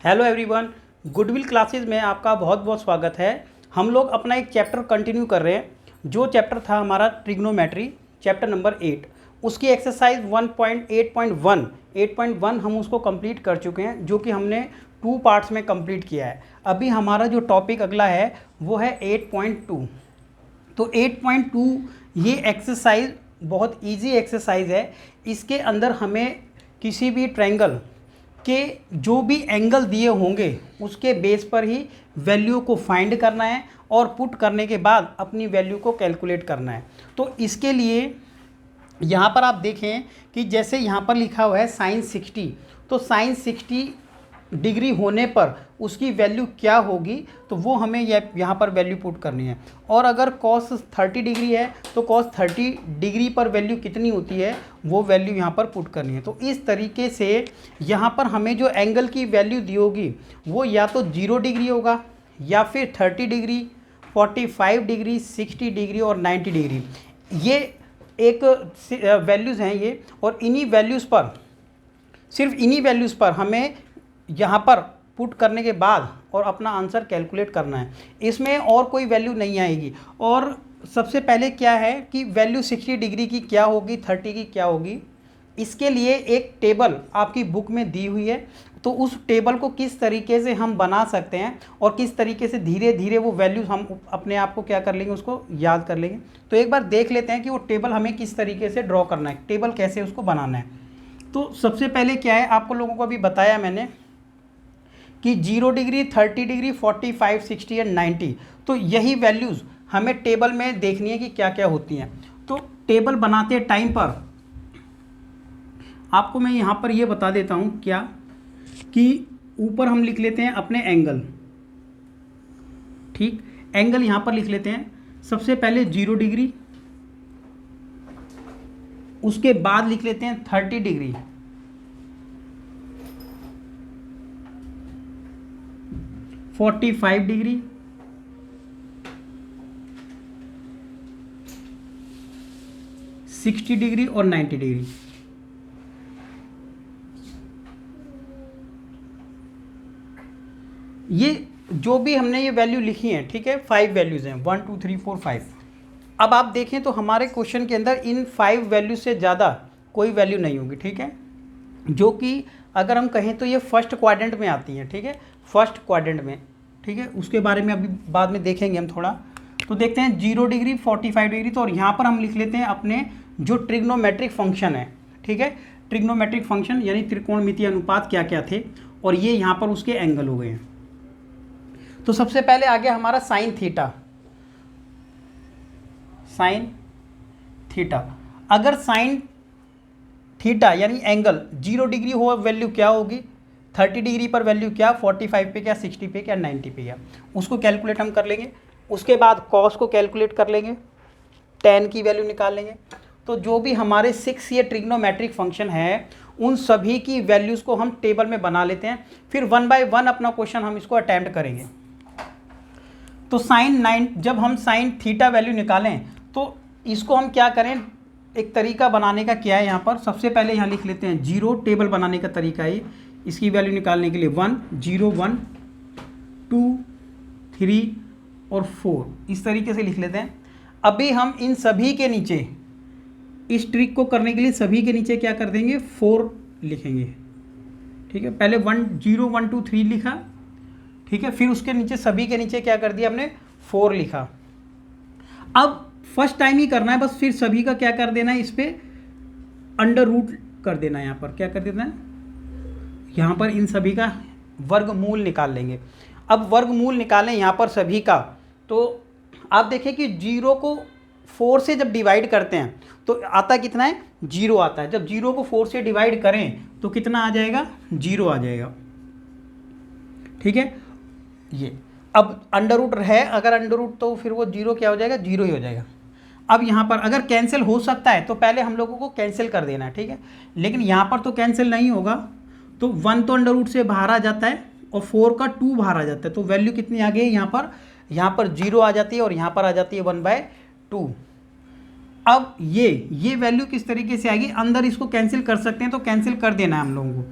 Hello everyone, goodwill classes में आपका बहुत बहुत स्वागत है। हम लोग अपना एक चैप्टर कंटिन्यू कर रहे हैं। जो चैप्टर था हमारा ट्रिग्नोमेट्री, चैप्टर नंबर 8, उसकी एक्सरसाइज 8.1 हम उसको कंप्लीट कर चुके हैं, जो कि हमने 2 पार्ट्स में कंप्लीट किया है। अभी हमारा जो टॉपिक अगला है वो है 8.2। तो 8.2 ये एक्सरसाइज बहुत इजी एक्सरसाइज है। इसके अंदर हमें किसी भी ट्रायंगल के जो भी एंगल दिए होंगे उसके बेस पर ही वैल्यू को फाइंड करना है और पुट करने के बाद अपनी वैल्यू को कैलकुलेट करना है। तो इसके लिए यहाँ पर आप देखें कि जैसे यहाँ पर लिखा हुआ है साइन 60, तो साइन 60 डिग्री होने पर उसकी वैल्यू क्या होगी, तो वो हमें यहाँ पर वैल्यू पुट करनी है। और अगर कॉस 30 डिग्री है तो कॉस 30 डिग्री पर वैल्यू कितनी होती है वो वैल्यू यहाँ पर पुट करनी है। तो इस तरीके से यहाँ पर हमें जो एंगल की वैल्यू दी होगी वो या तो 0 डिग्री होगा या फिर 30 डिग्री, 45 डिग्री, 60 डिग्री और 90 डिग्री। ये एक वैल्यूज़ हैं ये, और इन्हीं वैल्यूज़ पर, सिर्फ इन्हीं वैल्यूज़ पर हमें यहाँ पर पुट करने के बाद और अपना आंसर कैलकुलेट करना है। इसमें और कोई वैल्यू नहीं आएगी। और सबसे पहले क्या है कि वैल्यू 60 डिग्री की क्या होगी, 30 की क्या होगी, इसके लिए एक टेबल आपकी बुक में दी हुई है। तो उस टेबल को किस तरीके से हम बना सकते हैं और किस तरीके से धीरे धीरे वो वैल्यूज़ हम अपने आप को क्या कर लेंगे, उसको याद कर लेंगे। तो एक बार देख लेते हैं कि वो टेबल हमें किस तरीके से ड्रॉ करना है, टेबल कैसे उसको बनाना है। तो सबसे पहले क्या है, आपको लोगों को अभी बताया मैंने कि 0 डिग्री, 30 डिग्री, 45, 60 एंड 90, तो यही वैल्यूज़ हमें टेबल में देखनी है कि क्या क्या होती हैं। तो टेबल बनाते टाइम पर आपको मैं यहाँ पर ये बता देता हूँ क्या, कि ऊपर हम लिख लेते हैं अपने एंगल। ठीक, एंगल यहाँ पर लिख लेते हैं। सबसे पहले 0 डिग्री, उसके बाद लिख लेते हैं 30 डिग्री, 45 डिग्री, 60 डिग्री और 90 डिग्री। ये जो भी हमने ये वैल्यू लिखी है, ठीक है, 5 वैल्यूज़ हैं, 1 2 3 4 5। अब आप देखें तो हमारे क्वेश्चन के अंदर इन 5 वैल्यू से ज़्यादा कोई वैल्यू नहीं होगी, ठीक है, जो कि अगर हम कहें तो ये फर्स्ट क्वाड्रेंट में आती हैं, ठीक है, फर्स्ट क्वाड्रेंट में, ठीक है। उसके बारे में अभी बाद में देखेंगे हम थोड़ा। तो देखते हैं 0 डिग्री, 45 डिग्री, तो और यहाँ पर हम लिख लेते हैं अपने जो ट्रिग्नोमेट्रिक फंक्शन है, ठीक है, ट्रिग्नोमेट्रिक फंक्शन यानी त्रिकोणमितीय अनुपात क्या क्या थे, और ये यहाँ पर उसके एंगल हो गए हैं। तो सबसे पहले आ गया हमारा साइन थीटा। साइन थीटा, अगर साइन थीटा यानी एंगल 0 डिग्री हो, वैल्यू क्या होगी, 30 डिग्री पर वैल्यू क्या, 45 पे क्या, 60 पे क्या, 90 पे क्या, उसको कैलकुलेट हम कर लेंगे। उसके बाद कॉस को कैलकुलेट कर लेंगे, tan की वैल्यू निकाल लेंगे। तो जो भी हमारे 6 ये ट्रिग्नोमेट्रिक फंक्शन है उन सभी की वैल्यूज़ को हम टेबल में बना लेते हैं। फिर 1 बाय 1 अपना क्वेश्चन हम इसको अटैम्प्ट करेंगे। तो जब हम साइन थीटा वैल्यू निकालें तो इसको हम क्या करें, एक तरीका बनाने का क्या है, यहाँ पर सबसे पहले यहाँ लिख लेते हैं 0, टेबल बनाने का तरीका है इसकी वैल्यू निकालने के लिए 1 0 1 2 3 और 4, इस तरीके से लिख लेते हैं। अभी हम इन सभी के नीचे, इस ट्रिक को करने के लिए सभी के नीचे क्या कर देंगे, 4 लिखेंगे, ठीक है। पहले 1 0 1 2 3 लिखा, ठीक है, फिर उसके नीचे सभी के नीचे क्या कर दिया हमने, 4 लिखा। अब फर्स्ट टाइम ही करना है बस, फिर सभी का क्या कर देना है, इस पर अंडर रूट कर देना है। यहाँ पर क्या कर देना है, यहाँ पर इन सभी का वर्गमूल निकाल लेंगे। अब वर्गमूल निकालें यहाँ पर सभी का, तो आप देखें कि 0 को 4 से जब डिवाइड करते हैं तो आता कितना है, 0 आता है। जब 0 को 4 से डिवाइड करें तो कितना आ जाएगा, 0 आ जाएगा, ठीक है। ये अब अंडर रूट है, अगर अंडर रूट तो फिर वो 0 क्या हो जाएगा, 0 ही हो जाएगा। अब यहाँ पर अगर कैंसिल हो सकता है तो पहले हम लोगों को कैंसिल कर देना है, ठीक है, लेकिन यहाँ पर तो कैंसिल नहीं होगा। तो 1 तो अंडर रूट से बाहर आ जाता है और 4 का 2 बाहर आ जाता है, तो वैल्यू कितनी आ गई यहाँ पर 0 आ जाती है और यहाँ पर आ जाती है 1/2। अब ये वैल्यू किस तरीके से आएगी, अंदर इसको कैंसिल कर सकते हैं तो कैंसिल कर देना है हम लोगों को।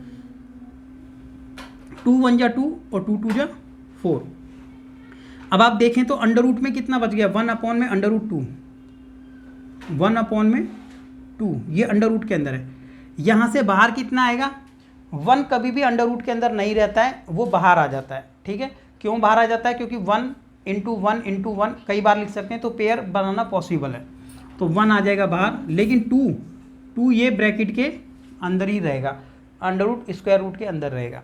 2 1 जा 2 और 2 2 जा 4। अब आप देखें तो अंडर रूट में कितना बच गया, 1 अपॉन में अंडर रूट 2, 1 अपॉन में 2, ये अंडर रूट के अंदर है। यहाँ से बाहर कितना आएगा, 1 कभी भी अंडर रूट के अंदर नहीं रहता है, वो बाहर आ जाता है। ठीक है, क्यों बाहर आ जाता है, क्योंकि 1 इंटू 1 इंटू 1 कई बार लिख सकते हैं, तो पेयर बनाना पॉसिबल है, तो 1 आ जाएगा बाहर, लेकिन 2 ये ब्रैकेट के अंदर ही रहेगा, अंडर रूट स्क्वायर रूट के अंदर रहेगा।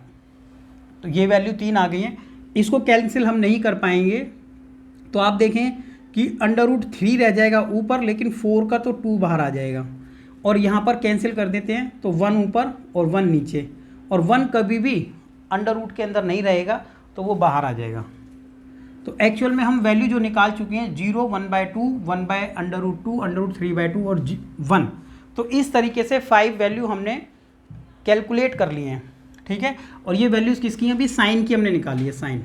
तो ये वैल्यू 3 आ गई है, इसको कैंसिल हम नहीं कर पाएंगे, तो आप देखें कि अंडर रूट 3 रह जाएगा ऊपर, लेकिन 4 का तो 2 बाहर आ जाएगा, और यहाँ पर कैंसिल कर देते हैं, तो 1 ऊपर और 1 नीचे, और 1 कभी भी अंडर रूट के अंदर नहीं रहेगा, तो वो बाहर आ जाएगा। तो एक्चुअल में हम वैल्यू जो निकाल चुके हैं 0, 1/2, 1 by under root 2, under root 3/2 और 1। तो इस तरीके से 5 वैल्यू हमने कैलकुलेट कर लिए हैं। ठीक है, और ये वैल्यूज़ किसकी हैं, अभी साइन की हमने निकाली है, साइन।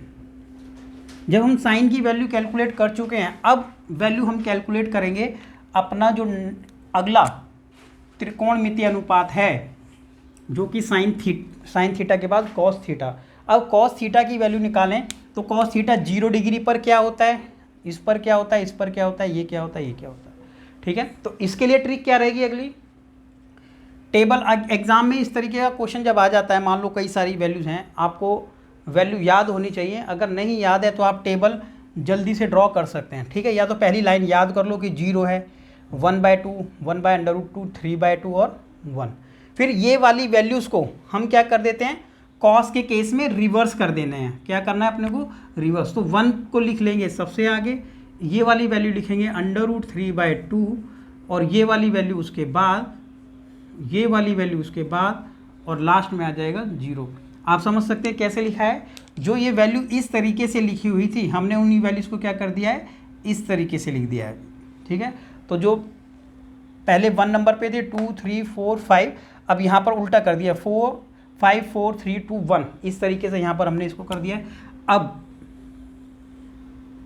जब हम साइन की वैल्यू कैलकुलेट कर चुके हैं, अब वैल्यू हम कैलकुलेट करेंगे अपना जो अगला त्रिकोणमितीय अनुपात है, जो कि साइन थीटा के बाद कॉस थीटा। अब कॉस थीटा की वैल्यू निकालें, तो कॉस थीटा 0 डिग्री पर क्या होता है, इस पर क्या होता है, इस पर क्या होता है, ये क्या होता है, ये क्या होता है। ठीक है, तो इसके लिए ट्रिक क्या रहेगी, अगली टेबल। एग्जाम में इस तरीके का क्वेश्चन जब आ जाता है, मान लो कई सारी वैल्यूज़ हैं, आपको वैल्यू याद होनी चाहिए, अगर नहीं याद है तो आप टेबल जल्दी से ड्रॉ कर सकते हैं। ठीक है, या तो पहली लाइन याद कर लो कि 0 है, 1/2, 1 बाय अंडर रूट 2, 3/2 और 1। फिर ये वाली वैल्यूज़ को हम क्या कर देते हैं, कॉस के केस में रिवर्स कर देने हैं। क्या करना है अपने को, रिवर्स। तो 1 को लिख लेंगे सबसे आगे, ये वाली वैल्यू लिखेंगे अंडर रूट 3/2, और ये वाली वैल्यू उसके बाद, ये वाली वैल्यू उसके बाद, और लास्ट में आ जाएगा 0। आप समझ सकते हैं कैसे लिखा है, जो ये वैल्यू इस तरीके से लिखी हुई थी, हमने उन्हीं वैल्यूज़ को क्या कर दिया है, इस तरीके से लिख दिया है। ठीक है, तो जो पहले 1 नंबर पे थे 2 3 4 5, अब यहाँ पर उल्टा कर दिया, 4 5 4 3 2 1, इस तरीके से यहाँ पर हमने इसको कर दिया है। अब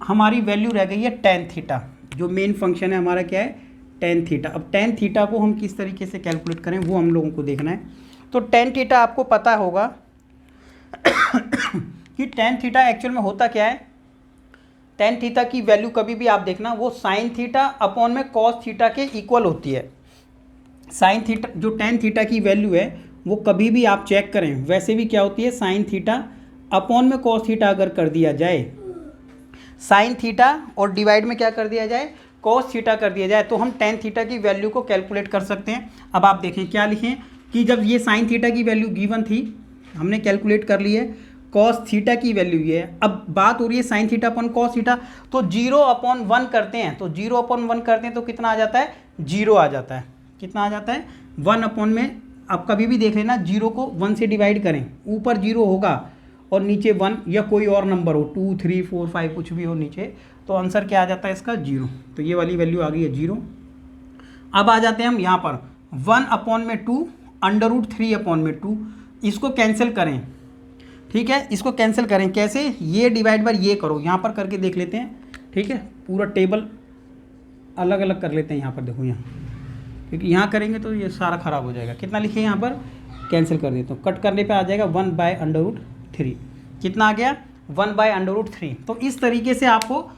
हमारी वैल्यू रह गई है टेन थीटा, जो मेन फंक्शन है हमारा क्या है, टेन थीटा। अब टेन थीटा को हम किस तरीके से कैलकुलेट करें, वो हम लोगों को देखना है। तो टेन थीटा आपको पता होगा कि टेन थीटा एक्चुअल में होता क्या है। टेन थीटा की वैल्यू कभी भी आप देखना, वो साइन थीटा अपॉन में कॉस थीटा के इक्वल होती है। साइन थीटा, जो टेन थीटा की वैल्यू है, वो कभी भी आप चेक करें, वैसे भी क्या होती है, साइन थीटा अपॉन में कॉस थीटा अगर कर दिया जाए, साइन थीटा और डिवाइड में क्या कर दिया जाए, कॉस थीटा कर दिया जाए, तो हम टेन थीटा की वैल्यू को कैलकुलेट कर सकते हैं। अब आप देखें क्या लिखें, कि जब ये साइन थीटा की वैल्यू गिवन थी, हमने कैलकुलेट कर ली है, कॉस थीटा की वैल्यू ये है। अब बात हो रही है sine theta upon cos theta, तो 0/1 करते हैं, तो 0/1 करते हैं तो कितना आ जाता है, 0 आ जाता है। कितना आ जाता है, 1 अपॉन में, आप कभी भी देख लेना, 0 को 1 से डिवाइड करें, ऊपर 0 होगा और नीचे 1 या कोई और नंबर हो, 2 3 4 5 कुछ भी हो नीचे, तो आंसर क्या आ जाता है इसका, 0। तो ये वाली वैल्यू आ गई है 0। अब आ जाते हैं हम यहाँ पर 1 अपॉन में 2, अंडर रूट 3 अपॉन में 2, इसको कैंसिल करें। ठीक है, इसको कैंसिल करें कैसे, ये डिवाइड बाय ये करो, यहाँ पर करके देख लेते हैं। ठीक है, पूरा टेबल अलग अलग कर लेते हैं, यहाँ पर देखो, यहाँ, क्योंकि यहाँ करेंगे तो ये सारा ख़राब हो जाएगा। कितना लिखे यहाँ पर, कैंसिल कर देता हूँ, कट करने पे आ जाएगा 1/√3। कितना आ गया, 1/√3। तो इस तरीके से आपको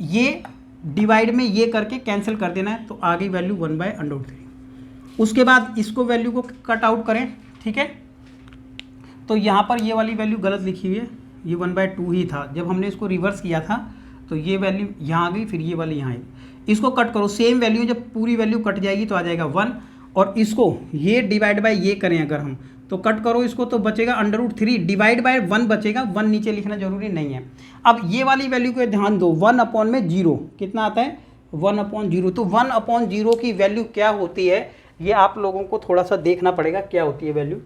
ये डिवाइड में ये करके कैंसिल कर देना है, तो आ गई वैल्यू 1/√3। उसके बाद इसको वैल्यू को कट आउट करें। ठीक है, तो यहाँ पर ये वाली वैल्यू गलत लिखी हुई है, ये 1/2 ही था, जब हमने इसको रिवर्स किया था तो ये वैल्यू यहाँ आ गई, फिर ये वाली यहाँ आई। इसको कट करो, सेम वैल्यू, जब पूरी वैल्यू कट जाएगी तो आ जाएगा 1, और इसको ये डिवाइड बाय ये करें अगर हम, तो कट करो इसको, तो बचेगा √3 डिवाइड बाय 1 बचेगा, 1 नीचे लिखना जरूरी नहीं है। अब ये वाली वैल्यू को ध्यान दो, 1/0 कितना आता है, 1/0। तो 1/0 की वैल्यू क्या होती है, ये आप लोगों को थोड़ा सा देखना पड़ेगा क्या होती है वैल्यू।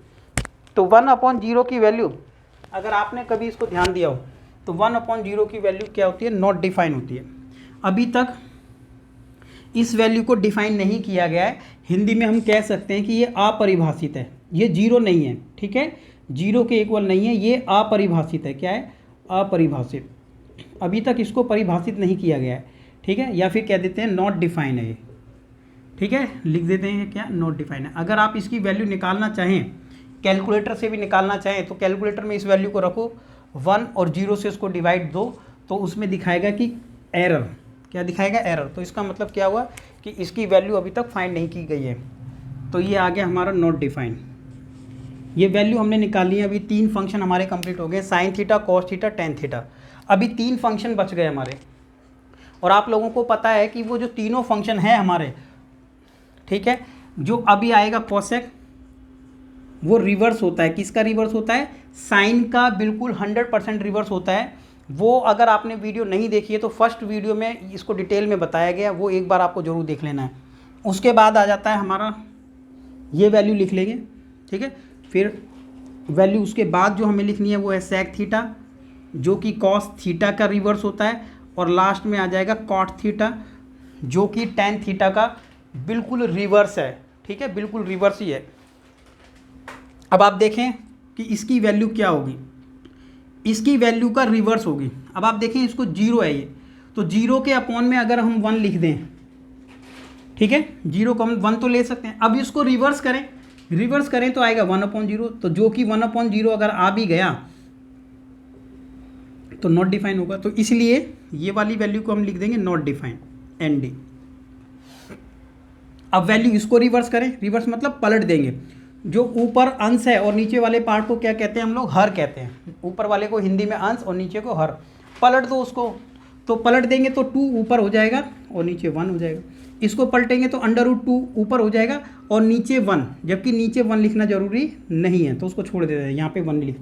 तो 1/0 की वैल्यू, अगर आपने कभी इसको ध्यान दिया हो, तो 1/0 की वैल्यू क्या होती है, नॉट डिफाइन होती है। अभी तक इस वैल्यू को डिफाइन नहीं किया गया है। हिंदी में हम कह सकते हैं कि ये अपरिभाषित है, ये 0 नहीं है। ठीक है, 0 के इक्वल नहीं है, ये अपरिभाषित है। क्या है, अपरिभाषित। अभी तक इसको परिभाषित नहीं किया गया है। ठीक है, या फिर कह देते हैं नॉट डिफाइन है ये। ठीक है, लिख देते हैं क्या, नॉट डिफाइन है। अगर आप इसकी वैल्यू निकालना चाहें कैलकुलेटर से भी निकालना चाहें तो कैलकुलेटर में इस वैल्यू को रखो 1 और 0 से उसको डिवाइड दो, तो उसमें दिखाएगा कि एरर, क्या दिखाएगा, एरर। तो इसका मतलब क्या हुआ कि इसकी वैल्यू अभी तक फाइंड नहीं की गई है। तो ये आ गया हमारा नॉट डिफाइन। ये वैल्यू हमने निकाली है। अभी 3 फंक्शन हमारे कंप्लीट हो गए, sine theta, cos theta, tan theta. अभी 3 फंक्शन बच गए हमारे। और आप लोगों को पता है कि वो जो तीनों फंक्शन है हमारे, ठीक है, जो अभी आएगा कोसेक, वो रिवर्स होता है। किसका रिवर्स होता है? साइन का बिल्कुल 100% रिवर्स होता है। वो अगर आपने वीडियो नहीं देखी है तो फर्स्ट वीडियो में इसको डिटेल में बताया गया, वो एक बार आपको जरूर देख लेना है। उसके बाद आ जाता है हमारा, ये वैल्यू लिख लेंगे, ठीक है। फिर वैल्यू उसके बाद जो हमें लिखनी है वो है सेक थीटा, जो कि कॉस थीटा का रिवर्स होता है। और लास्ट में आ जाएगा कॉट थीटा, जो कि टेन थीटा का बिल्कुल रिवर्स है, ठीक है, बिल्कुल रिवर्स ही है। अब आप देखें कि इसकी वैल्यू क्या होगी, इसकी वैल्यू का रिवर्स होगी। अब आप देखें इसको 0 है ये, तो 0 के अपॉन में अगर हम 1 लिख दें, ठीक है, 0 को हम 1 तो ले सकते हैं। अब इसको रिवर्स करें, रिवर्स करें तो आएगा 1/0, तो जो कि 1/0 अगर आ भी गया तो नॉट डिफाइन होगा। तो इसलिए ये वाली वैल्यू को हम लिख देंगे नॉट डिफाइन, ND। अब वैल्यू इसको रिवर्स करें, रिवर्स मतलब पलट देंगे। जो ऊपर अंश है और नीचे वाले पार्ट को क्या कहते हैं हम लोग? हर कहते हैं। ऊपर वाले को हिंदी में अंश और नीचे को हर। पलट दो उसको, तो पलट देंगे तो 2 ऊपर हो जाएगा और नीचे 1 हो जाएगा। इसको पलटेंगे तो √2 ऊपर हो जाएगा और नीचे 1, जबकि नीचे 1 लिखना जरूरी नहीं है, तो उसको छोड़ देते हैं, यहाँ पे 1 लिख।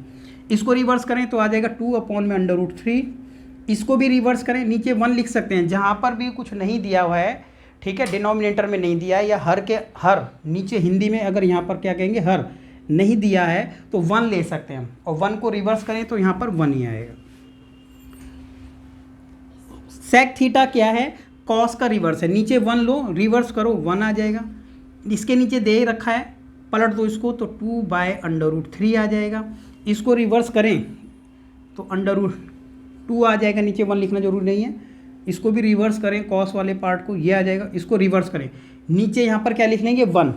इसको रिवर्स करें तो आ जाएगा 2/√3। इसको भी रिवर्स करें, नीचे 1 लिख सकते हैं, जहाँ पर भी कुछ नहीं दिया हुआ है, ठीक है, डिनोमिनेटर में नहीं दिया है, या हर के हर नीचे हिंदी में अगर यहाँ पर क्या कहेंगे, हर नहीं दिया है तो 1 ले सकते हैं हम, और 1 को रिवर्स करें तो यहाँ पर 1 ही आएगा। सेक थीटा क्या है? कॉस का रिवर्स है। नीचे 1 लो, रिवर्स करो, 1 आ जाएगा। इसके नीचे दे रखा है, पलट दो इसको तो 2/√3 आ जाएगा। इसको रिवर्स करें तो √2 आ जाएगा, नीचे 1 लिखना जरूरी नहीं है। इसको भी रिवर्स करें, कॉस वाले पार्ट को, ये आ जाएगा। इसको रिवर्स करें, नीचे यहाँ पर क्या लिख लेंगे, 1।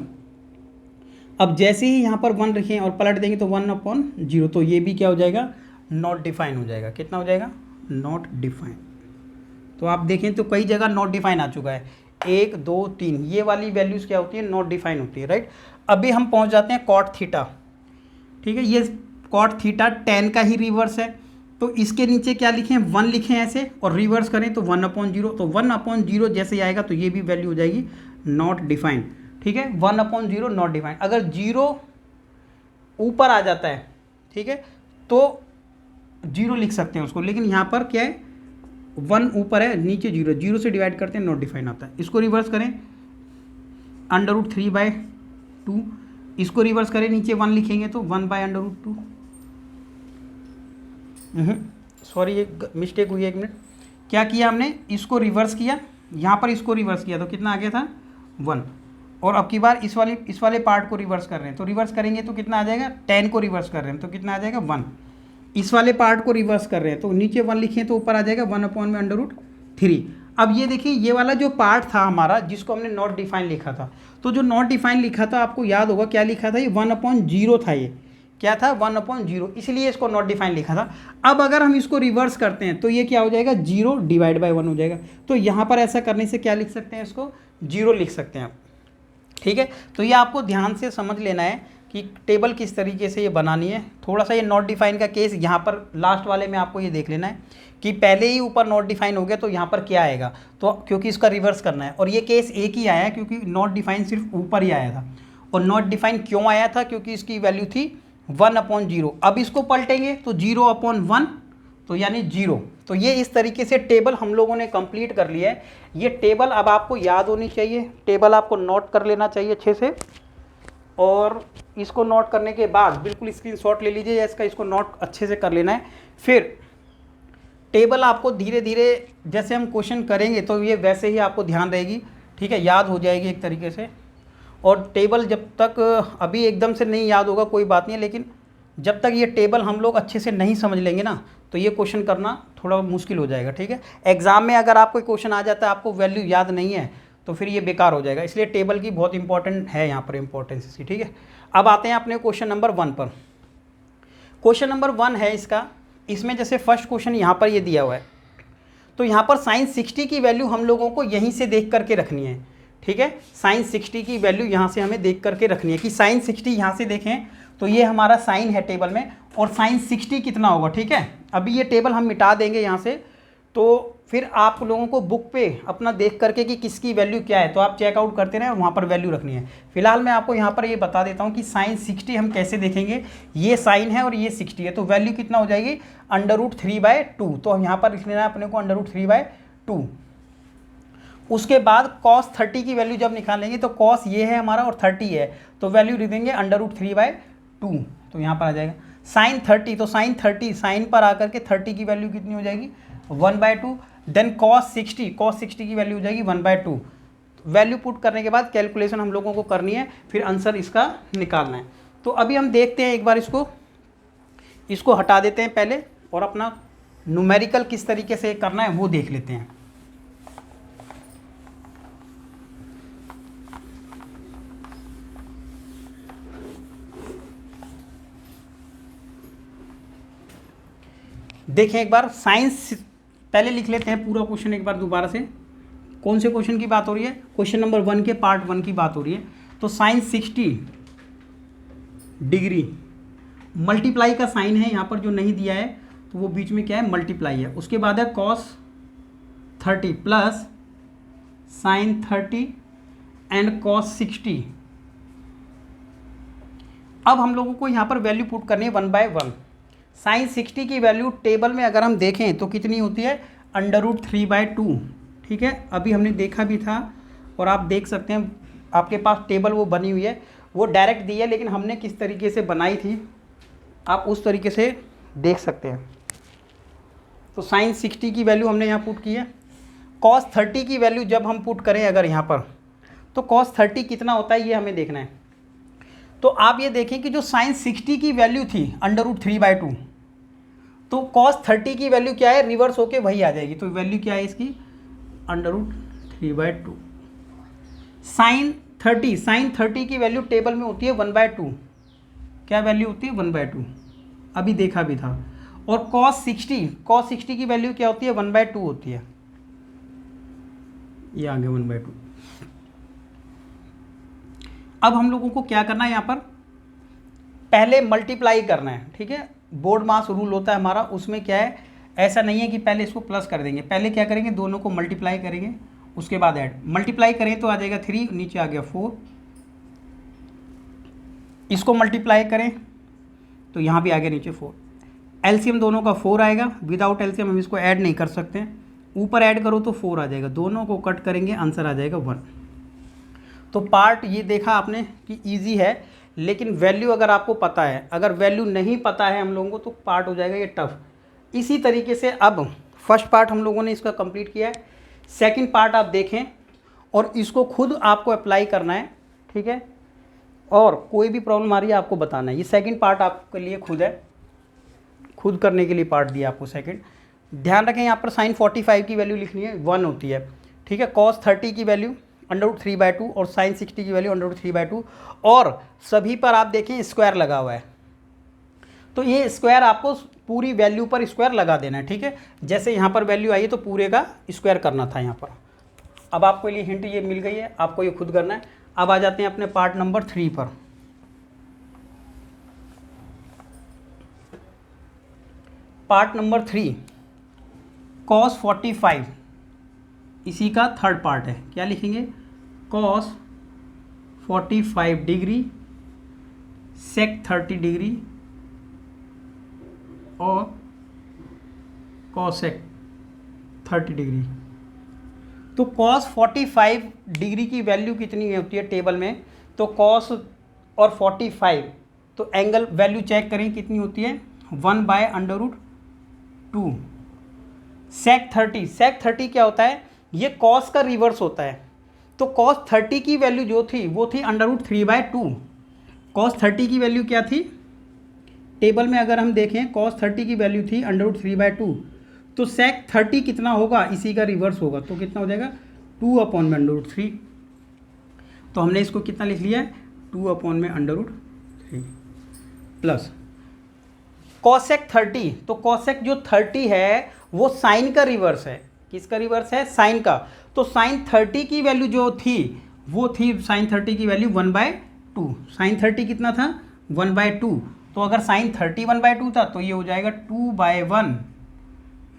अब जैसे ही यहाँ पर 1 लिखें और पलट देंगे तो 1/0, तो ये भी क्या हो जाएगा, नॉट डिफाइन हो जाएगा। कितना हो जाएगा, नॉट डिफाइन। तो आप देखें तो कई जगह नॉट डिफाइन आ चुका है, 1 2 3, ये वाली वैल्यूज़ क्या होती है, नॉट डिफाइन होती है, राइट। अभी हम पहुँच जाते हैं कॉट थीटा, ठीक है। ये कॉट थीटा टेन का ही रिवर्स है, तो इसके नीचे क्या लिखें, 1 लिखें ऐसे, और रिवर्स करें तो 1/0, तो 1/0 जैसे ही आएगा तो ये भी वैल्यू हो जाएगी नॉट डिफाइन, ठीक है। 1/0 नॉट डिफाइन। अगर 0 ऊपर आ जाता है, ठीक है, तो 0 लिख सकते हैं उसको, लेकिन यहाँ पर क्या है, 1 ऊपर है, नीचे 0, 0 से डिवाइड करते हैं, नॉट डिफाइन आता है। इसको रिवर्स करें, √3/2, इसको रिवर्स करें, नीचे 1 लिखेंगे तो 1/√2। सॉरी, ये मिस्टेक हुई है, 1 मिनट। क्या किया हमने, इसको रिवर्स किया, यहाँ पर इसको रिवर्स किया तो कितना आ गया था, 1। और अब की बार इस वाले पार्ट को रिवर्स कर रहे हैं, तो रिवर्स करेंगे तो कितना आ जाएगा, 10 को रिवर्स कर रहे हैं तो कितना आ जाएगा, 1। इस वाले पार्ट को रिवर्स कर रहे हैं तो नीचे 1 लिखें तो ऊपर आ जाएगा 1/√3। अब ये देखिए, ये वाला जो पार्ट था हमारा जिसको हमने नॉट डिफाइन लिखा था, तो जो नॉट डिफाइन लिखा था आपको याद होगा क्या लिखा था, ये 1/0 था। ये क्या था, 1/0, इसलिए इसको नॉट डिफाइन लिखा था। अब अगर हम इसको रिवर्स करते हैं तो ये क्या हो जाएगा, 0/1 हो जाएगा। तो यहाँ पर ऐसा करने से क्या लिख सकते हैं, इसको 0 लिख सकते हैं आप, ठीक है। तो ये आपको ध्यान से समझ लेना है कि टेबल किस तरीके से ये बनानी है। थोड़ा सा ये नॉट डिफाइन का केस यहाँ पर लास्ट वाले में आपको ये देख लेना है कि पहले ही ऊपर नॉट डिफाइन हो गया तो यहाँ पर क्या आएगा, तो क्योंकि इसका रिवर्स करना है। और ये केस एक ही आया है क्योंकि नॉट डिफाइन सिर्फ ऊपर ही आया था। और नॉट डिफाइन क्यों आया था, क्योंकि इसकी वैल्यू थी 1/0। अब इसको पलटेंगे तो 0/1, तो यानी 0। तो ये इस तरीके से टेबल हम लोगों ने कंप्लीट कर लिया है। ये टेबल अब आपको याद होनी चाहिए, टेबल आपको नोट कर लेना चाहिए अच्छे से। और इसको नोट करने के बाद बिल्कुल स्क्रीनशॉट ले लीजिए, या इसको नोट अच्छे से कर लेना है। फिर टेबल आपको धीरे धीरे जैसे हम क्वेश्चन करेंगे तो ये वैसे ही आपको ध्यान रहेगी, ठीक है, याद हो जाएगी एक तरीके से। और टेबल जब तक अभी एकदम से नहीं याद होगा कोई बात नहीं है, लेकिन जब तक ये टेबल हम लोग अच्छे से नहीं समझ लेंगे ना तो ये क्वेश्चन करना थोड़ा मुश्किल हो जाएगा, ठीक है। एग्जाम में अगर आपको क्वेश्चन आ जाता है, आपको वैल्यू याद नहीं है, तो फिर ये बेकार हो जाएगा। इसलिए टेबल की बहुत इंपॉर्टेंट है यहाँ पर इम्पोर्टेंस इसकी, ठीक है। अब आते हैं अपने क्वेश्चन नंबर 1 पर। क्वेश्चन नंबर 1 है इसका, इसमें जैसे फर्स्ट क्वेश्चन यहाँ पर ये दिया हुआ है, तो यहाँ पर साइन 60 की वैल्यू हम लोगों को यहीं से देख करके रखनी है, ठीक है। साइन 60 की वैल्यू यहाँ से हमें देख करके रखनी है कि साइन 60 यहाँ से देखें तो ये हमारा साइन है टेबल में, और साइन 60 कितना होगा, ठीक है। अभी ये टेबल हम मिटा देंगे यहाँ से, तो फिर आप लोगों को बुक पे अपना देख करके कि किसकी वैल्यू क्या है तो आप चेकआउट करते रहें, वहाँ पर वैल्यू रखनी है। फिलहाल मैं आपको यहाँ पर ये बता देता हूँ कि साइन 60 हम कैसे देखेंगे। ये साइन है और ये 60 है, तो वैल्यू कितना हो जाएगी, √3/2। तो हम यहाँ पर लिख लेना है अपने को √3/2। उसके बाद cos 30 की वैल्यू जब निकालेंगे तो cos ये है हमारा और 30 है, तो वैल्यू लिख देंगे √3/2, तो यहाँ पर आ जाएगा। साइन 30, तो साइन 30 साइन पर आकर के 30 की वैल्यू कितनी हो जाएगी, 1/2। देन cos 60 की वैल्यू हो जाएगी 1/2। वैल्यू पुट करने के बाद कैलकुलेशन हम लोगों को करनी है, फिर आंसर इसका निकालना है। तो अभी हम देखते हैं एक बार, इसको हटा देते हैं पहले और अपना न्यूमेरिकल किस तरीके से करना है वो देख लेते हैं। देखें एक बार, साइंस पहले लिख लेते हैं पूरा क्वेश्चन एक बार दोबारा से। कौन से क्वेश्चन की बात हो रही है, क्वेश्चन नंबर 1 के पार्ट 1 की बात हो रही है। तो साइन 60 डिग्री मल्टीप्लाई का साइन है यहाँ पर जो नहीं दिया है, तो वो बीच में क्या है, मल्टीप्लाई है। उसके बाद है cos 30 plus sign 30 and cos 60। अब हम लोगों को यहाँ पर वैल्यू पुट करनी है 1/1। साइन 60 की वैल्यू टेबल में अगर हम देखें तो कितनी होती है, √3/2, ठीक है। अभी हमने देखा भी था और आप देख सकते हैं आपके पास टेबल वो बनी हुई है, वो डायरेक्ट दी है, लेकिन हमने किस तरीके से बनाई थी आप उस तरीके से देख सकते हैं। तो साइन 60 की वैल्यू हमने यहाँ पुट की है। cos 30 की वैल्यू जब हम पुट करें अगर यहाँ पर, तो cos 30 कितना होता है ये हमें देखना है। तो आप ये देखें कि जो साइन 60 की वैल्यू थी √3/2, तो cos 30 की वैल्यू क्या है, रिवर्स होके वही आ जाएगी। तो वैल्यू क्या है इसकी, √3/2। साइन 30 की वैल्यू टेबल में होती है 1/2। क्या वैल्यू होती है, 1/2, अभी देखा भी था। और cos 60 की वैल्यू क्या होती है, 1/2 होती है, ये आगे 1/2। अब हम लोगों को क्या करना है, यहाँ पर पहले मल्टीप्लाई करना है, ठीक है। बोर्ड मास रूल होता है हमारा, उसमें क्या है, ऐसा नहीं है कि पहले इसको प्लस कर देंगे, पहले क्या करेंगे, दोनों को मल्टीप्लाई करेंगे, उसके बाद ऐड। मल्टीप्लाई करें तो आ जाएगा 3, नीचे आ गया 4। इसको मल्टीप्लाई करें तो यहाँ भी आ गया नीचे 4। एलसीएम दोनों का 4 आएगा, विदाउट एलसीएम हम इसको ऐड नहीं कर सकते। ऊपर ऐड करो तो 4 आ जाएगा, दोनों को कट करेंगे, आंसर आ जाएगा 1। तो पार्ट ये देखा आपने कि इजी है, लेकिन वैल्यू अगर आपको पता है, अगर वैल्यू नहीं पता है हम लोगों को तो पार्ट हो जाएगा ये टफ। इसी तरीके से अब फर्स्ट पार्ट हम लोगों ने इसका कंप्लीट किया है, सेकंड पार्ट आप देखें और इसको खुद आपको अप्लाई करना है, ठीक है। और कोई भी प्रॉब्लम आ रही है आपको बताना है। ये सेकंड पार्ट आपके लिए खुद है, खुद करने के लिए पार्ट दिया आपको सेकंड। ध्यान रखें यहाँ पर साइन 45 की वैल्यू लिखनी है, 1 होती है, ठीक है। cos 30 की वैल्यू √3/2 और साइन 60 की वैल्यू √3/2, और सभी पर आप देखें स्क्वायर लगा हुआ है, तो ये स्क्वायर आपको पूरी वैल्यू पर स्क्वायर लगा देना है, ठीक है। जैसे यहाँ पर वैल्यू आई है तो पूरे का स्क्वायर करना था यहाँ पर। अब आपको ये हिंट ये मिल गई है, आपको ये खुद करना है। अब आ जाते हैं अपने पार्ट नंबर 3 पर। पार्ट नंबर 3 cos 45, इसी का थर्ड पार्ट है। क्या लिखेंगे, cos 45 डिग्री sec 30 डिग्री और cosec 30 डिग्री। तो cos 45 डिग्री की वैल्यू कितनी होती है टेबल में, तो cos और 45, तो एंगल वैल्यू चेक करें कितनी होती है, 1/√2। sec 30 क्या होता है, ये cos का रिवर्स होता है। तो cos 30 की वैल्यू जो थी वो थी √3/2। cos 30 की वैल्यू क्या थी, टेबल में अगर हम देखें cos 30 की वैल्यू थी √3/2, तो sec 30 कितना होगा, इसी का रिवर्स होगा, तो कितना हो जाएगा 2/√3। तो हमने इसको कितना लिख लिया है, 2/√3। 3 प्लस कॉसेक 30, तो कॉसेक जो 30 है वो साइन का रिवर्स है। किसका रिवर्स है? साइन का। तो साइन 30 की वैल्यू जो थी वो थी, साइन 30 की वैल्यू 1/2। साइन 30 कितना था? 1/2। तो अगर साइन 30 1/2 था तो ये हो जाएगा 2/1।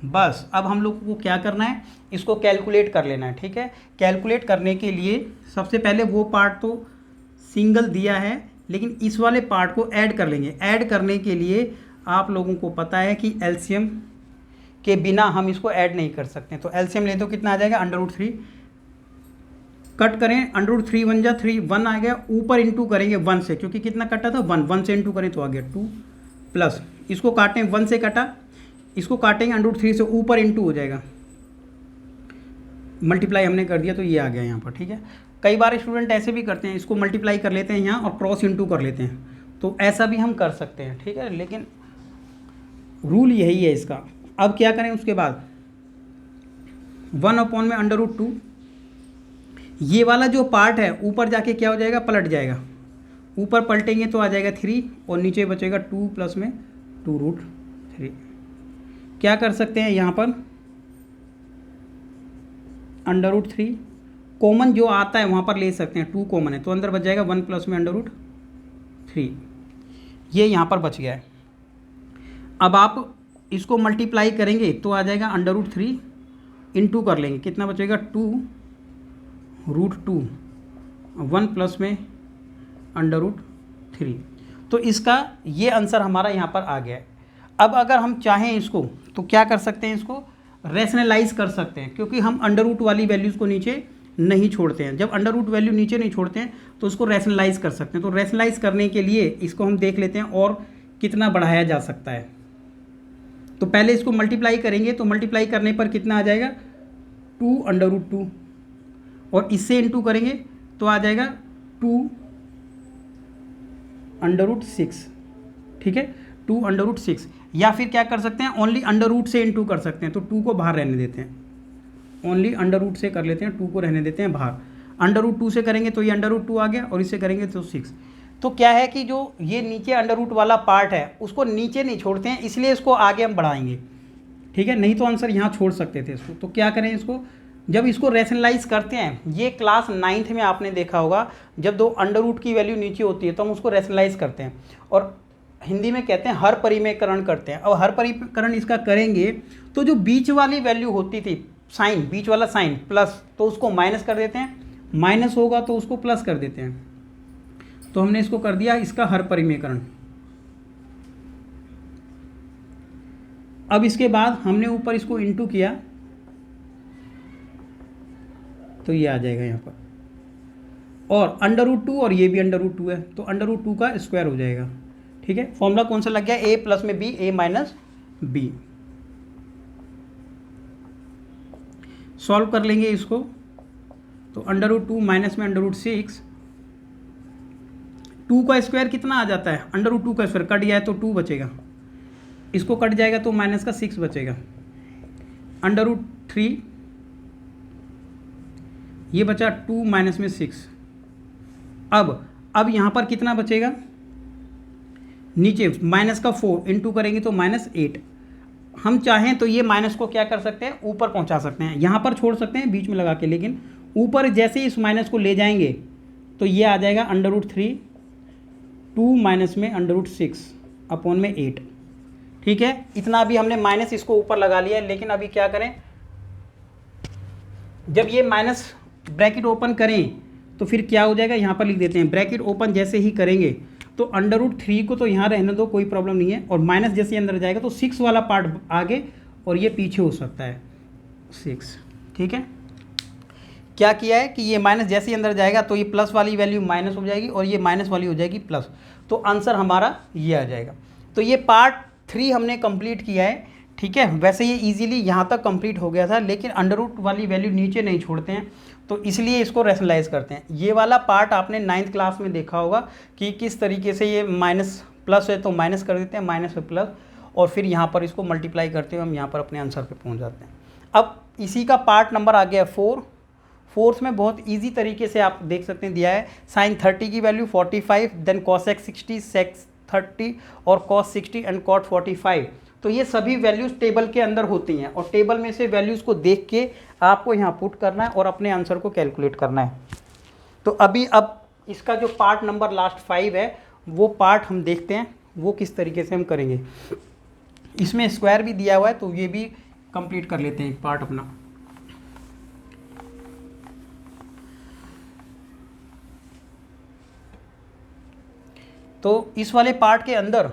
बस अब हम लोग को क्या करना है, इसको कैलकुलेट कर लेना है। ठीक है, कैलकुलेट करने के लिए सबसे पहले वो पार्ट तो सिंगल दिया है, लेकिन इस वाले पार्ट को ऐड कर लेंगे। ऐड करने के लिए आप लोगों को पता है कि एलसीएम के बिना हम इसको ऐड नहीं कर सकते। तो एलसीएम ले तो कितना आ जाएगा? √3 कट करें, √3 1 जा 3, 1 आ गया, ऊपर इंटू करेंगे 1 से, क्योंकि कितना कटा था? 1 से इंटू करें तो आ गया 2 प्लस इसको काटें, 1 से कटा, इसको काटेंगे √3 से, ऊपर इंटू हो जाएगा, मल्टीप्लाई हमने कर दिया तो ये आ गया यहाँ पर। ठीक है, कई बार स्टूडेंट ऐसे भी करते हैं, इसको मल्टीप्लाई कर लेते हैं यहाँ और क्रॉस इंटू कर लेते हैं, तो ऐसा भी हम कर सकते हैं। ठीक है, लेकिन रूल यही है इसका। अब क्या करें उसके बाद? 1 में √2, ये वाला जो पार्ट है ऊपर जाके क्या हो जाएगा? पलट जाएगा। ऊपर पलटेंगे तो आ जाएगा 3 और नीचे बचेगा 2 प्लस में 2√3। क्या कर सकते हैं यहाँ पर? √3 कॉमन जो आता है वहाँ पर ले सकते हैं, 2 कॉमन है तो अंदर बच जाएगा 1 प्लस में √3। ये यहाँ पर बच गया है। अब आप इसको मल्टीप्लाई करेंगे तो आ जाएगा √3 इंटू कर लेंगे, कितना बचेगा? 2√2, 1 प्लस में √3। तो इसका ये आंसर हमारा यहाँ पर आ गया है। अब अगर हम चाहें इसको तो क्या कर सकते हैं? इसको रैशनलाइज कर सकते हैं, क्योंकि हम √ वाली वैल्यूज़ को नीचे नहीं छोड़ते हैं। जब √ वैल्यू नीचे नहीं छोड़ते हैं तो उसको रैशनलाइज कर सकते हैं। तो रैशनलाइज करने के लिए इसको हम देख लेते हैं और कितना बढ़ाया जा सकता है। तो पहले इसको मल्टीप्लाई करेंगे, तो मल्टीप्लाई करने पर कितना आ जाएगा? 2 और इससे इंटू करेंगे तो आ जाएगा 2 ठीक है, 2 या फिर क्या कर सकते हैं? ओनली √ से इंटू कर सकते हैं, तो 2 को बाहर रहने देते हैं। ओनली √ से कर लेते हैं, 2 को रहने देते हैं बाहर। √2 से करेंगे तो ये √2 आ गया और इससे करेंगे तो 6। तो क्या है कि जो ये नीचे √ वाला पार्ट है उसको नीचे नहीं छोड़ते हैं, इसलिए इसको आगे हम बढ़ाएंगे। ठीक है, नहीं तो आंसर यहाँ छोड़ सकते थे इसको। तो क्या करें इसको? जब इसको रैशनलाइज करते हैं, ये क्लास 9th में आपने देखा होगा, जब दो √ की वैल्यू नीचे होती है तो हम उसको रैशनलाइज करते हैं और हिंदी में कहते हैं हर परिमेयकरण करते हैं। और हर परिमेयकरण इसका करेंगे तो जो बीच वाली वैल्यू होती थी, साइन, बीच वाला साइन प्लस, तो उसको माइनस कर देते हैं, माइनस होगा तो उसको प्लस कर देते हैं। तो हमने इसको कर दिया इसका हर परिमेयकरण। अब इसके बाद हमने ऊपर इसको इंटू किया तो ये आ जाएगा यहाँ पर, और √2 और ये भी √2 है तो √2 का स्क्वायर हो जाएगा। ठीक है, फॉर्मूला कौन सा लग गया? a प्लस में b, a minus b। Solve कर लेंगे इसको तो √2 माइनस में √6, 2 का स्क्वायर कितना आ जाता है? √2 का स्क्वायर कट जाए तो 2 बचेगा, इसको कट जाएगा तो माइनस का 6 बचेगा, √3, ये बचा 2 माइनस में 6। अब यहाँ पर कितना बचेगा? नीचे माइनस का 4 इंटू करेंगे तो -8। हम चाहें तो ये माइनस को क्या कर सकते हैं? ऊपर पहुंचा सकते हैं, यहाँ पर छोड़ सकते हैं बीच में लगा के, लेकिन ऊपर जैसे ही इस माइनस को ले जाएंगे तो ये आ जाएगा √3, 2 माइनस में √6 अपॉन में 8। ठीक है, इतना भी हमने माइनस इसको ऊपर लगा लिया है। लेकिन अभी क्या करें? जब ये माइनस ब्रैकेट ओपन करें तो फिर क्या हो जाएगा? यहाँ पर लिख देते हैं, ब्रैकेट ओपन जैसे ही करेंगे तो √3 को तो यहाँ रहने दो, कोई प्रॉब्लम नहीं है, और माइनस जैसे अंदर जाएगा तो 6 वाला पार्ट आगे और ये पीछे हो सकता है 6। ठीक है, क्या किया है कि ये माइनस जैसे ही अंदर जाएगा तो ये प्लस वाली वैल्यू माइनस हो जाएगी और ये माइनस वाली हो जाएगी प्लस, तो आंसर हमारा ये आ जाएगा। तो ये पार्ट 3 हमने कंप्लीट किया है। ठीक है, वैसे ये इजीली यहाँ तक कंप्लीट हो गया था, लेकिन √ वाली वैल्यू नीचे नहीं छोड़ते हैं तो इसलिए इसको रैशनलाइज करते हैं। ये वाला पार्ट आपने 9th क्लास में देखा होगा कि किस तरीके से ये माइनस प्लस है तो माइनस कर देते हैं, माइनस पे प्लस, और फिर यहाँ पर इसको मल्टीप्लाई करते हुए हम यहाँ पर अपने आंसर पे पहुँच जाते हैं। अब इसी का पार्ट नंबर आ गया 4। फोर्थ में बहुत इजी तरीके से आप देख सकते हैं दिया है, साइन 30 की वैल्यू 45, देन कॉसेक 60, सेक 30 और कॉस 60 एंड कॉट 45। तो ये सभी वैल्यूज़ टेबल के अंदर होती हैं और टेबल में से वैल्यूज़ को देख के आपको यहाँ पुट करना है और अपने आंसर को कैलकुलेट करना है। तो अभी अब इसका जो पार्ट नंबर लास्ट 5 है वो पार्ट हम देखते हैं वो किस तरीके से हम करेंगे। इसमें स्क्वायर भी दिया हुआ है तो ये भी कंप्लीट कर लेते हैं एक पार्ट अपना। तो इस वाले पार्ट के अंदर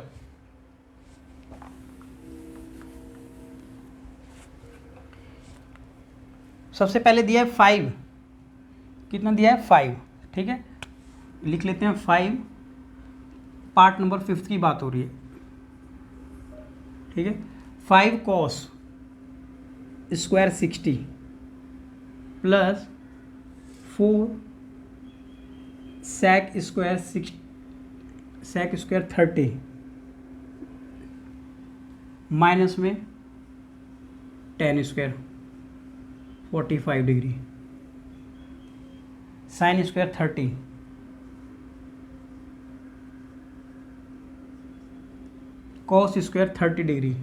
सबसे पहले दिया है 5, कितना दिया है 5, ठीक है, लिख लेते हैं 5, पार्ट नंबर 5 की बात हो रही है, ठीक है। 5 cos square 60 plus 4 sec square 30 minus में ten square 45 degree, sine square 30 cos square 30 degree.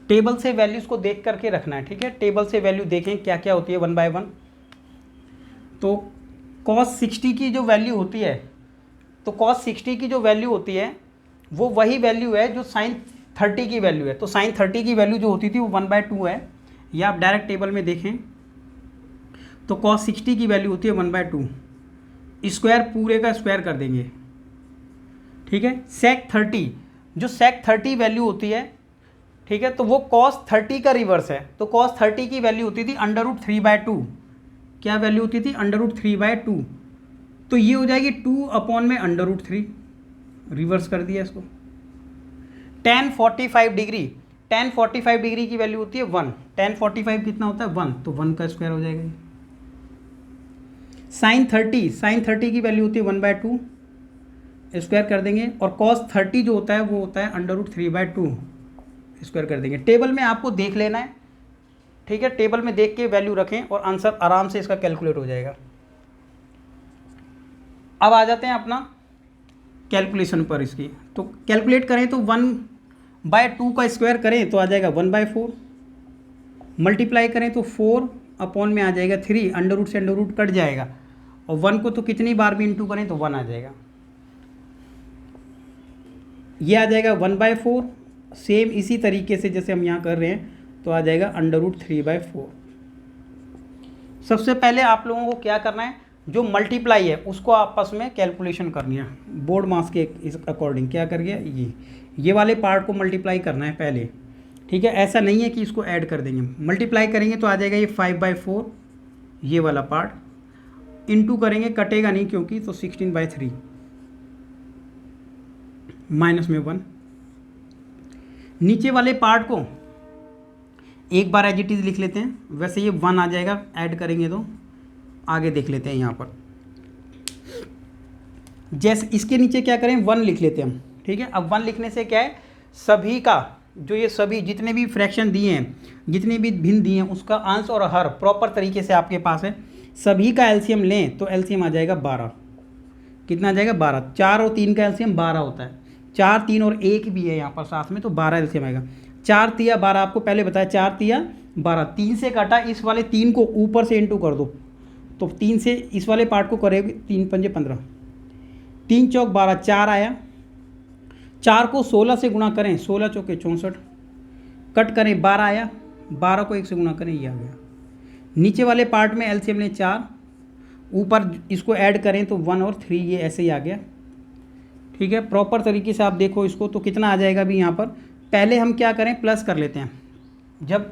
Table से वैल्यूज को देख करके रखना है, ठीक है। टेबल से वैल्यू देखें क्या क्या होती है 1 बाय 1। तो कॉस 60 की जो वैल्यू होती है, तो कॉस 60 की जो वैल्यू होती है वो वही वैल्यू है जो साइन 30 की वैल्यू है। तो साइन 30 की वैल्यू जो होती थी वो 1 बाय 2 है। या आप डायरेक्ट टेबल में देखें तो कॉस 60 की वैल्यू होती है 1 बाय 2, स्क्वायर पूरे का स्क्वायर कर देंगे, ठीक है। सेक 30, जो सेक 30 वैल्यू होती है, ठीक है, तो वो कॉस 30 का रिवर्स है। तो कॉस 30 की वैल्यू होती थी √3 बाय 2। क्या वैल्यू होती थी √3 बाय 2। तो ये हो जाएगी 2 अपॉन में √3, रिवर्स कर दिया इसको। tan 45 डिग्री, tan 45 डिग्री की वैल्यू होती है 1। tan 45 कितना होता है 1, तो 1 का स्क्वायर हो जाएगा। साइन 30 की वैल्यू होती है 1 बाय 2, स्क्वायर कर देंगे। और कॉस 30 जो होता है वो होता है √3 बाय 2, स्क्वायर कर देंगे। टेबल में आपको देख लेना है, ठीक है, टेबल में देख के वैल्यू रखें और आंसर आराम से इसका कैलकुलेट हो जाएगा। अब आ जाते हैं अपना कैलकुलेशन पर इसकी। तो कैलकुलेट करें तो 1 बाय 2 का स्क्वायर करें तो आ जाएगा 1 बाय 4, मल्टीप्लाई करें तो 4 अपॉन में आ जाएगा 3, अंडर रूट से अंडर रूट कट जाएगा और 1 को तो कितनी बार भी इंटू करें तो 1 आ जाएगा। ये आ जाएगा 1 बाय 4, सेम इसी तरीके से जैसे हम यहाँ कर रहे हैं तो आ जाएगा √3 बाय 4। सबसे पहले आप लोगों को क्या करना है, जो मल्टीप्लाई है उसको आपस में कैलकुलेशन करनी है बोर्ड मास के इस अकॉर्डिंग। क्या कर गया, ये वाले पार्ट को मल्टीप्लाई करना है पहले, ठीक है। ऐसा नहीं है कि इसको ऐड कर देंगे, मल्टीप्लाई करेंगे तो आ जाएगा ये 5 बाय 4 ये वाला पार्ट, इंटू करेंगे कटेगा नहीं क्योंकि, तो 16 बाय 3 माइनस में 1। नीचे वाले पार्ट को एक बार एज इट इज़ लिख लेते हैं, वैसे ये 1 आ जाएगा, ऐड करेंगे तो आगे देख लेते हैं यहाँ पर। जैसे इसके नीचे क्या करें 1 लिख लेते हैं हम, ठीक है। अब 1 लिखने से क्या है, सभी का जो ये सभी जितने भी फ्रैक्शन दिए हैं, जितने भी भिन्न दिए हैं उसका अंश और हर प्रॉपर तरीके से आपके पास है। सभी का एलसीएम लें तो एलसीएम आ जाएगा 12। कितना आ जाएगा 12। 4 और 3 का एलसीएम 12 होता है, 4 3 और 1 भी है यहाँ पर साथ में, तो 12 एलसीएम आएगा। 4 तिया 12 आपको पहले बताया, 4 तिया 12, 3 से काटा, इस वाले 3 को ऊपर से इंटू कर दो, तो 3 से इस वाले पार्ट को करेंगे 3 पंजे 15, 3 चौक 12, 4 आया। 4 को 16 से गुणा करें, 16 चौके 64, कट करें 12 आया, 12 को 1 से गुणा करें ये आ गया। नीचे वाले पार्ट में एलसीएम लें 4, ऊपर इसको ऐड करें तो 1 और 3 ये ऐसे ही आ गया, ठीक है। प्रॉपर तरीके से आप देखो इसको तो कितना आ जाएगा अभी यहाँ पर। पहले हम क्या करें, प्लस कर लेते हैं। जब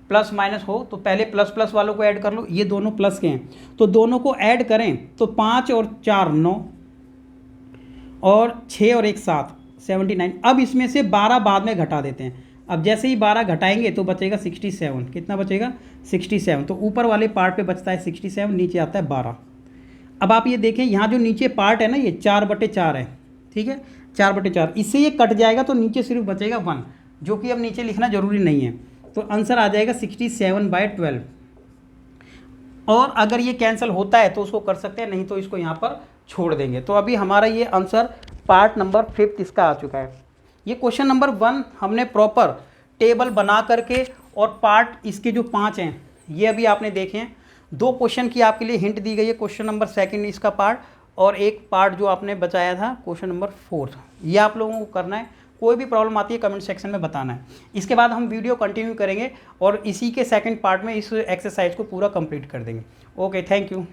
प्लस माइनस हो तो पहले प्लस प्लस वालों को ऐड कर लो, ये दोनों प्लस के हैं तो दोनों को ऐड करें तो 5 और 4 9 और 6 और 1 7 79। अब इसमें से 12 बाद में घटा देते हैं। अब जैसे ही 12 घटाएंगे तो बचेगा 67। कितना बचेगा 67। तो ऊपर वाले पार्ट पे बचता है 67, नीचे आता है 12। अब आप ये देखें यहाँ जो नीचे पार्ट है ना ये 4/4 है, ठीक है, 4/4, इससे ये कट जाएगा तो नीचे सिर्फ बचेगा 1, जो कि अब नीचे लिखना जरूरी नहीं है। तो आंसर आ जाएगा 67/12। और अगर ये कैंसिल होता है तो उसको कर सकते हैं, नहीं तो इसको यहाँ पर छोड़ देंगे। तो अभी हमारा ये आंसर पार्ट नंबर 5 इसका आ चुका है। ये क्वेश्चन नंबर 1 हमने प्रॉपर टेबल बना करके और पार्ट इसके जो 5 हैं ये अभी आपने देखे हैं। 2 क्वेश्चन की आपके लिए हिंट दी गई है, क्वेश्चन नंबर 2 इसका पार्ट और एक पार्ट जो आपने बचाया था क्वेश्चन नंबर 4। ये आप लोगों को करना है। कोई भी प्रॉब्लम आती है कमेंट सेक्शन में बताना है। इसके बाद हम वीडियो कंटिन्यू करेंगे और इसी के सेकंड पार्ट में इस एक्सरसाइज को पूरा कंप्लीट कर देंगे। Okay, thank you.